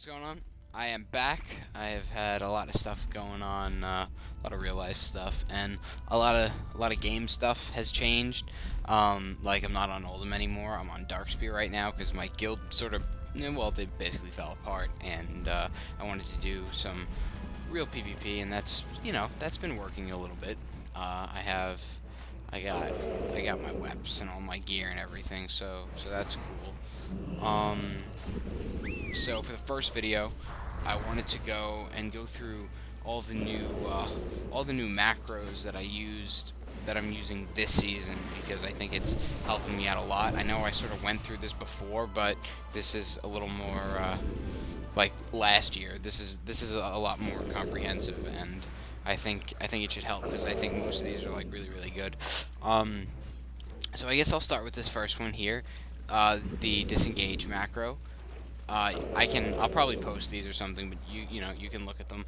what's going on? I am back. I have had a lot of stuff going on, a lot of real life stuff, and a lot of game stuff has changed. Like I'm not on Oldham anymore. I'm on Darkspear right now because my guild sort of, well, they basically fell apart, and I wanted to do some real PvP, and that's been working a little bit. I got my weapons and all my gear and everything, so that's cool. So for the first video, I wanted to go through all the new macros that I'm using this season, because I think it's helping me out a lot. I know I sort of went through this before, but this is a little more like last year. This is a lot more comprehensive, and I think it should help, because I think most of these are like really good. So I guess I'll start with this first one here, the Disengage macro. I'll probably post these or something, but you can look at them.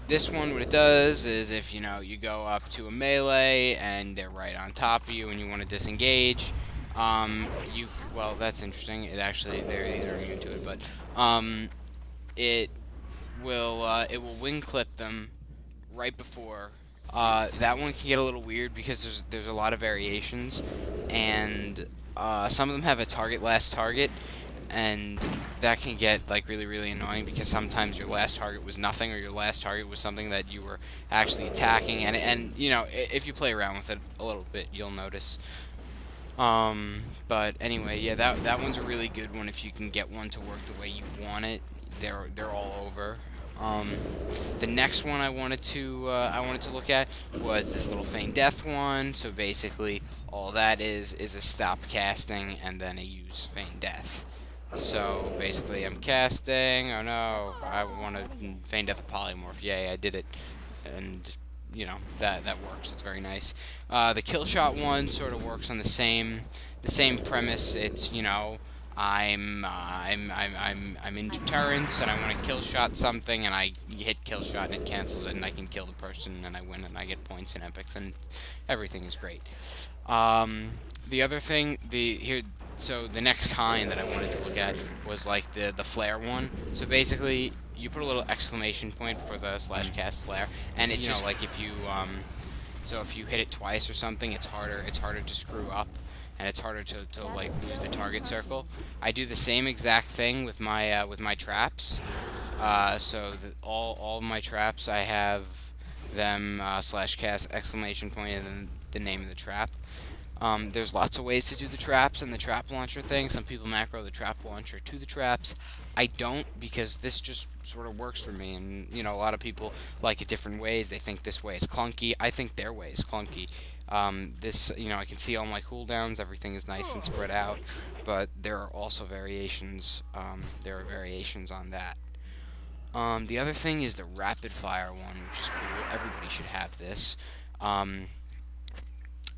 This one, what it does is, if you go up to a melee and they're right on top of you and you want to disengage, well, that's interesting. They're immune to it, but it will wing clip them right before. That one can get a little weird because there's a lot of variations, and some of them have a last target, and that can get like really annoying, because sometimes your last target was nothing, or your last target was something that you were actually attacking, and if you play around with it a little bit, you'll notice. But anyway, yeah, that one's a really good one if you can get one to work the way you want it. They're all over. The next one I wanted to look at was this little Feign Death one. So basically, all that is a stop casting and then a use Feign Death. So basically, I'm casting. Oh no, I want to Feign Death a polymorph. Yay, I did it, and that works. It's very nice. The kill shot one sort of works on the same premise. It's I'm in Deterrence, and I want to kill shot something, and I hit kill shot and it cancels it, and I can kill the person and I win, and I get points and epics, and everything is great. The other thing, so the next kind that I wanted to look at was like the flare one. So basically, you put a little exclamation point for the /cast flare, and it just like if you hit it twice or something, it's harder to screw up, and it's harder to like lose the target circle. I do the same exact thing with my traps. So all of my traps, I have them /cast exclamation point and then the name of the trap. There's lots of ways to do the traps and the trap launcher thing. Some people macro the trap launcher to the traps. I don't, because this just sort of works for me, and a lot of people like it different ways. They think this way is clunky. I think their way is clunky. I can see all my cooldowns. Everything is nice and spread out, but there are also variations. There are variations on that. The other thing is the rapid fire one, which is cool. Everybody should have this.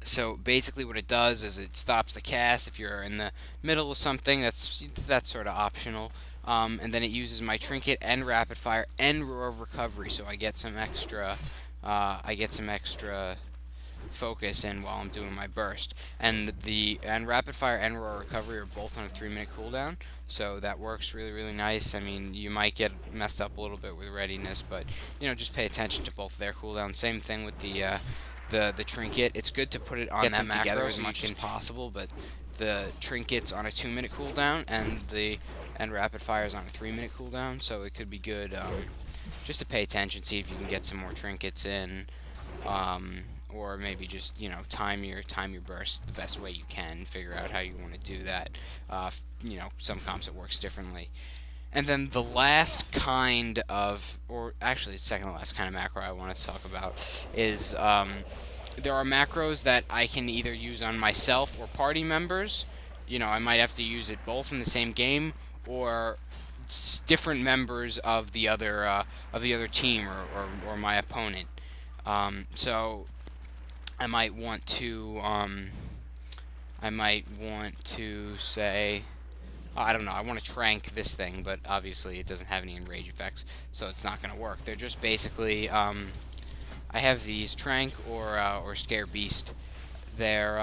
So basically what it does is it stops the cast if you're in the middle of something. That's sort of optional. And then it uses my trinket and rapid fire and roar of recovery, so I get some extra focus in while I'm doing my burst. And rapid fire and roar recovery are both on a 3-minute cooldown, so that works really nice. I mean, you might get messed up a little bit with readiness, but just pay attention to both their cooldowns. Same thing with the trinket. It's good to put it on them together as much as possible, but the trinket's on a 2-minute cooldown, and rapid fire is on a 3-minute cooldown, so it could be good just to pay attention, see if you can get some more trinkets in, or maybe just time your burst the best way you can, figure out how you want to do that. Some comps it works differently. And then the last kind of, or actually the second to last kind of macro I want to talk about is, there are macros that I can either use on myself or party members. I might have to use it both in the same game, or different members of the other team, or my opponent. So I might want to say, I don't know, I want to trank this thing, but obviously it doesn't have any enrage effects, so it's not going to work. They're just basically, I have these trank or scare beast. They're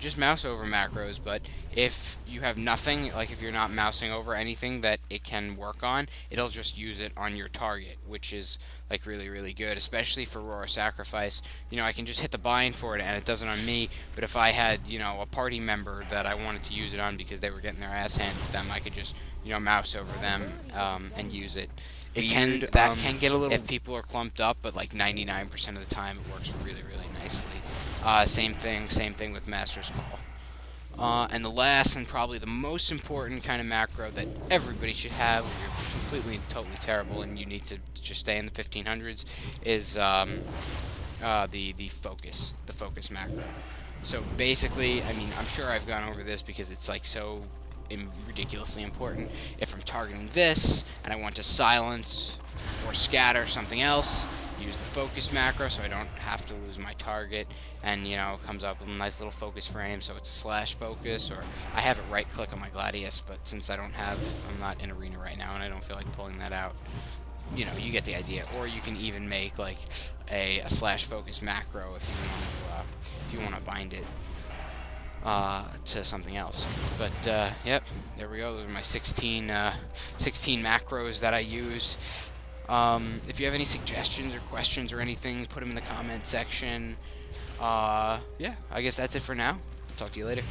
just mouse over macros, but if you have nothing, like if you're not mousing over anything that it can work on, it'll just use it on your target, which is like really, really good, especially for Aurora Sacrifice. You know, I can just hit the bind for it and it does it on me, but if I had, you know, a party member that I wanted to use it on because they were getting their ass handed to them, I could just, you know, mouse over them and use it. That can get a little if people are clumped up, but like 99% of the time it works really, really nicely. Same thing with Master's Call. And the last and probably the most important kind of macro that everybody should have when you're completely and totally terrible and you need to just stay in the 1500s is the focus macro. So basically, I mean, I'm sure I've gone over this because it's like so ridiculously important. If I'm targeting this and I want to silence or scatter something else, use the focus macro so I don't have to lose my target, and you know, it comes up with a nice little focus frame, so it's a slash focus, or I have it right click on my Gladius, but since I'm not in arena right now and I don't feel like pulling that out, you know, you get the idea. Or you can even make like a slash focus macro if you want to bind it to something else. But yep, there we go. Those are my 16 macros that I use. If you have any suggestions or questions or anything, put them in the comment section. Yeah, I guess that's it for now. Talk to you later.